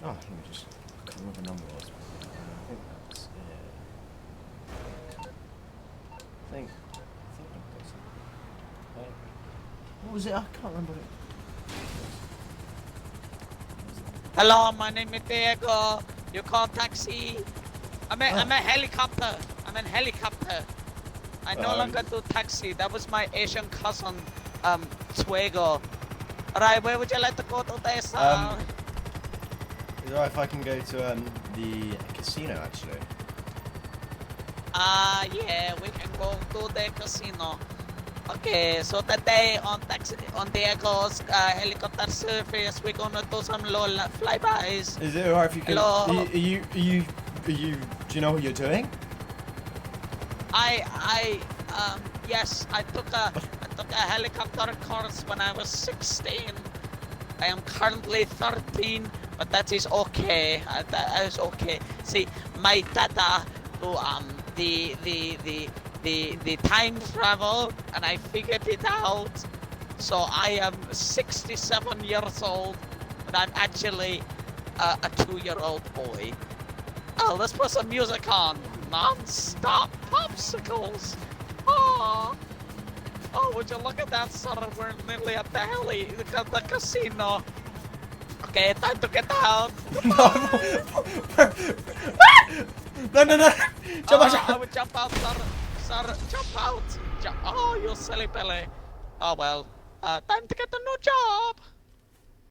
Oh, let me just. I can't remember the number was. I think that's it. I think that's it. What was it? I can't remember it. Hello, my name is Diego. You call taxi? I'm a helicopter. I'm in helicopter. I no longer do taxi. That was my Asian cousin, Suego. Alright, where would you like to go today, sir? Is it alright if I can go to the casino actually? Yeah, we can go to the casino. Okay, so today on Diego's helicopter service, we're gonna do some little flybys. Is it alright if you can? Hello. Are you? Do you know what you're doing? Yes, I took a helicopter course when I was 16. I am currently 13, but that is okay. That is okay. See, my dada do the time travel, and I figured it out. So I am 67 years old, but I'm actually a 2-year-old boy. Oh, let's put some music on. Non-stop popsicles. Oh, would you look at that, sir? We're nearly at the casino. Okay, time to get out. No. Jump out. I would jump out, sir. Sir, jump out. Oh, you silly Billy. Oh, well. Time to get a new job.